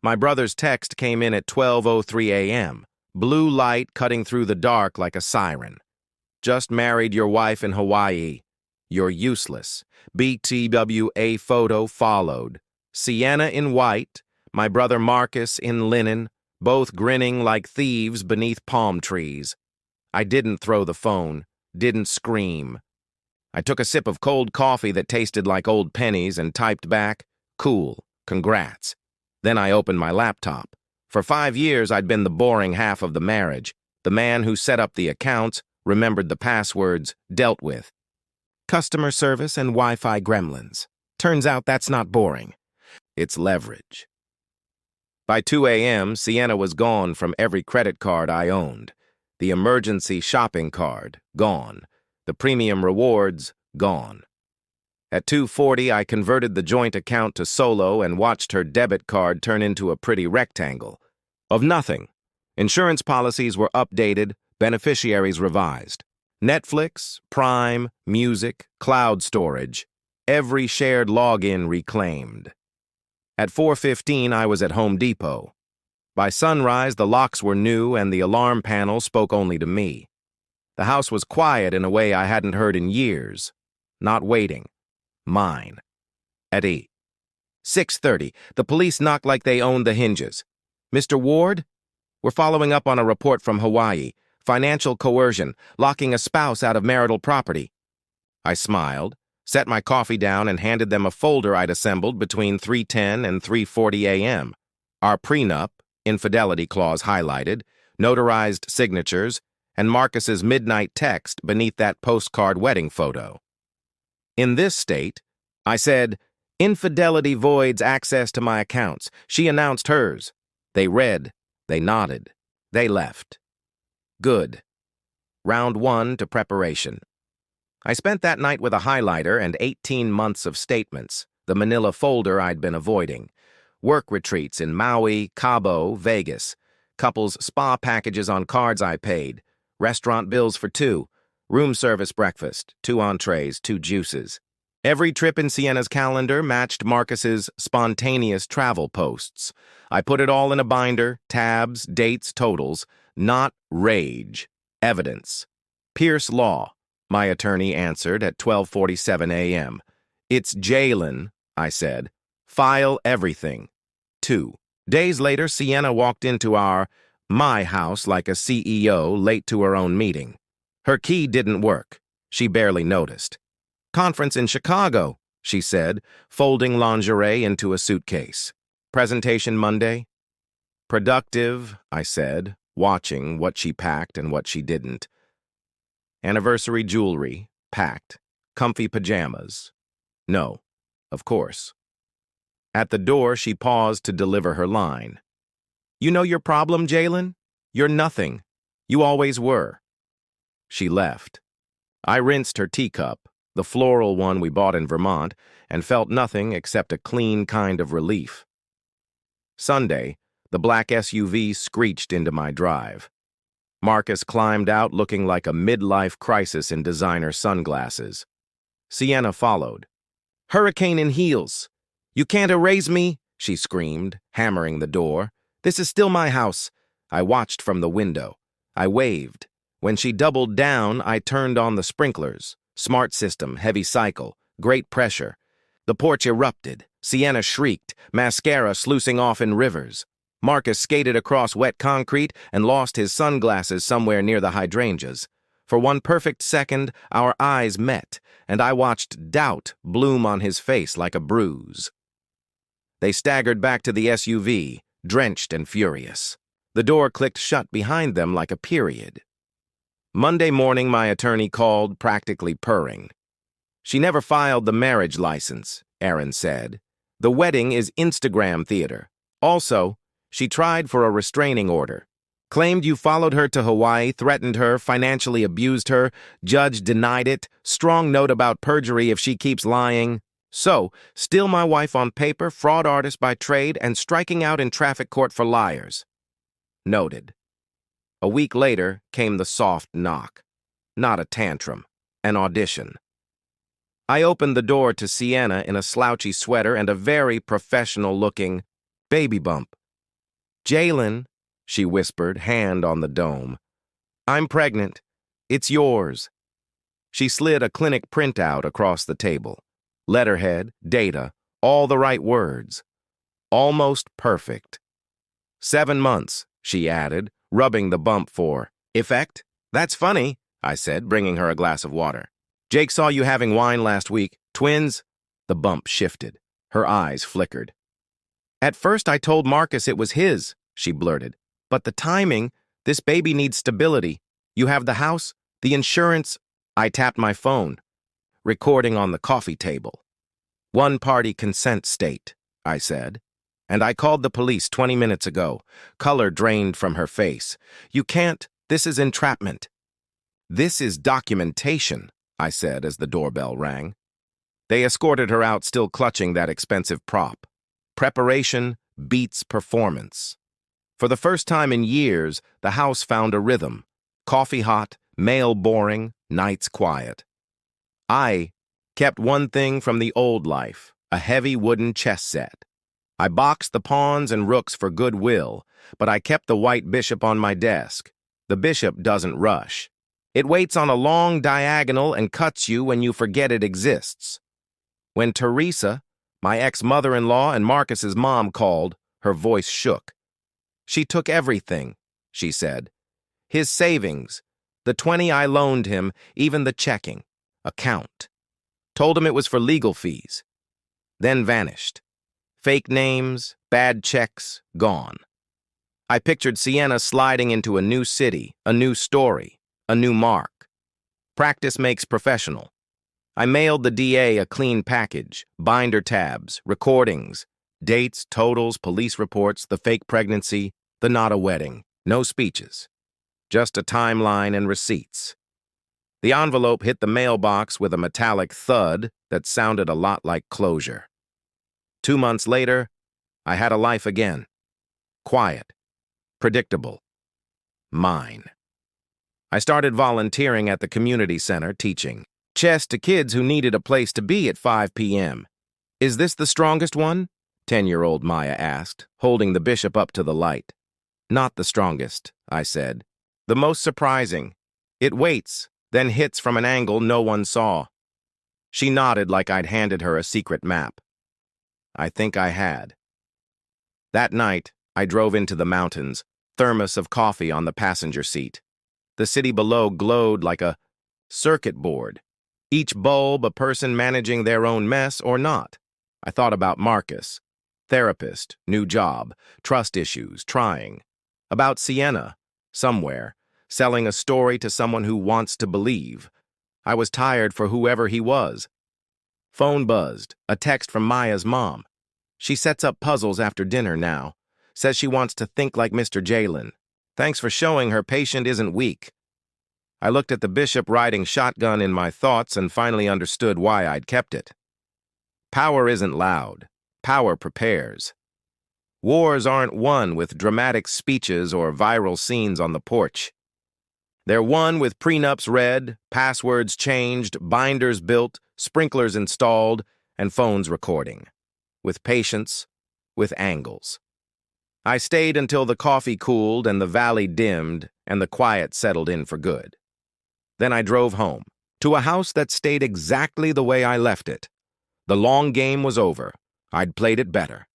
My brother's text came in at 12:03 a.m. Blue light cutting through the dark like a siren. Just married your wife in Hawaii. You're useless. BTWA photo followed. Sienna in white, my brother Marcus in linen, both grinning like thieves beneath palm trees. I didn't throw the phone, didn't scream. I took a sip of cold coffee that tasted like old pennies and typed back, "Cool, congrats." Then I opened my laptop. For 5 years, I'd been the boring half of the marriage, the man who set up the accounts, remembered the passwords, dealt with customer service and Wi-Fi gremlins. Turns out that's not boring. It's leverage. By 2 a.m., Sienna was gone from every credit card I owned. The emergency shopping card, gone. The premium rewards, gone. At 2:40, I converted the joint account to solo and watched her debit card turn into a pretty rectangle. Of nothing. Insurance policies were updated, beneficiaries revised. Netflix, Prime, music, cloud storage. Every shared login reclaimed. At 4:15, I was at Home Depot. By sunrise, the locks were new and the alarm panel spoke only to me. The house was quiet in a way I hadn't heard in years. Not waiting. Mine. At 8. 6:30, the police knocked like they owned the hinges. "Mr. Ward? We're following up on a report from Hawaii. Financial coercion, locking a spouse out of marital property." I smiled, set my coffee down, and handed them a folder I'd assembled between 3:10 and 3:40 a.m. Our prenup, infidelity clause highlighted, notarized signatures, and Marcus's midnight text beneath that postcard wedding photo. In this state, I said, "Infidelity voids access to my accounts." She announced hers. They read, they nodded, they left. Good. Round 1 to preparation. I spent that night with a highlighter and 18 months of statements, the manila folder I'd been avoiding. Work retreats in Maui, Cabo, Vegas. Couples spa packages on cards I paid. Restaurant bills for 2. Room service breakfast, 2 entrees, 2 juices. Every trip in Sienna's calendar matched Marcus's spontaneous travel posts. I put it all in a binder, tabs, dates, totals, not rage, evidence. "Pierce Law," my attorney answered at 12:47 a.m. "It's Jalen," I said. "File everything." 2. Days later, Sienna walked into my house like a CEO late to her own meeting. Her key didn't work. She barely noticed. "Conference in Chicago," she said, folding lingerie into a suitcase. "Presentation Monday?" "Productive," I said, watching what she packed and what she didn't. Anniversary jewelry, packed. Comfy pajamas. No, of course. At the door, she paused to deliver her line. "You know your problem, Jalen? You're nothing. You always were." She left. I rinsed her teacup, the floral one we bought in Vermont, and felt nothing except a clean kind of relief. Sunday, the black SUV screeched into my drive. Marcus climbed out looking like a midlife crisis in designer sunglasses. Sienna followed. "Hurricane in heels. You can't erase me," she screamed, hammering the door. "This is still my house." I watched from the window. I waved. When she doubled down, I turned on the sprinklers. Smart system, heavy cycle, great pressure. The porch erupted. Sienna shrieked, mascara sluicing off in rivers. Marcus skated across wet concrete and lost his sunglasses somewhere near the hydrangeas. For one perfect second, our eyes met, and I watched doubt bloom on his face like a bruise. They staggered back to the SUV, drenched and furious. The door clicked shut behind them like a period. Monday morning, my attorney called, practically purring. "She never filed the marriage license," Aaron said. "The wedding is Instagram theater. Also, she tried for a restraining order. Claimed you followed her to Hawaii, threatened her, financially abused her. Judge denied it. Strong note about perjury if she keeps lying. So, still my wife on paper, fraud artist by trade, and striking out in traffic court for liars." Noted. A week later came the soft knock. Not a tantrum, an audition. I opened the door to Sienna in a slouchy sweater and a very professional-looking baby bump. Jalen, she whispered, hand on the dome. I'm pregnant. It's yours. She slid a clinic printout across the table. Letterhead, data, all the right words. Almost perfect. 7 months, she added, rubbing the bump for effect. That's funny, I said, bringing her a glass of water. Jake saw you having wine last week. Twins? The bump shifted. Her eyes flickered. At first I told Marcus it was his, she blurted. But the timing, this baby needs stability. You have the house, the insurance. I tapped my phone. Recording on the coffee table. One-party consent state, I said. And I called the police 20 minutes ago. Color drained from her face. You can't. This is entrapment. This is documentation, I said as the doorbell rang. They escorted her out, still clutching that expensive prop. Preparation beats performance. For the first time in years, the house found a rhythm. Coffee hot, mail boring, nights quiet. I kept one thing from the old life, a heavy wooden chess set. I boxed the pawns and rooks for goodwill, but I kept the white bishop on my desk. The bishop doesn't rush. It waits on a long diagonal and cuts you when you forget it exists. When Teresa, my ex-mother-in-law and Marcus's mom called, her voice shook. She took everything, she said. His savings, the 20 I loaned him, even the checking account. Told him it was for legal fees. Then vanished. Fake names, bad checks, gone. I pictured Sienna sliding into a new city, a new story, a new mark. Practice makes professional. I mailed the DA a clean package, binder tabs, recordings, dates, totals, police reports, the fake pregnancy, the not a wedding, no speeches. Just a timeline and receipts. The envelope hit the mailbox with a metallic thud that sounded a lot like closure. 2 months later, I had a life again. Quiet. Predictable. Mine. I started volunteering at the community center teaching chess to kids who needed a place to be at 5 p.m. Is this the strongest one? 10-year-old Maya asked, holding the bishop up to the light. Not the strongest, I said. The most surprising. It waits, then hits from an angle no one saw. She nodded like I'd handed her a secret map. I think I had. That night, I drove into the mountains, thermos of coffee on the passenger seat. The city below glowed like a circuit board. Each bulb a person managing their own mess or not. I thought about Marcus. Therapist, new job, trust issues, trying. About Sienna, somewhere, selling a story to someone who wants to believe. I was tired for whoever he was. Phone buzzed, a text from Maya's mom. She sets up puzzles after dinner now. Says she wants to think like Mr. Jalen. Thanks for showing her patient isn't weak. I looked at the bishop riding shotgun in my thoughts and finally understood why I'd kept it. Power isn't loud. Power prepares. Wars aren't won with dramatic speeches or viral scenes on the porch. They're won with prenups read, passwords changed, binders built, sprinklers installed, and phones recording. With patience, with angles. I stayed until the coffee cooled and the valley dimmed and the quiet settled in for good. Then I drove home, to a house that stayed exactly the way I left it. The long game was over. I'd played it better.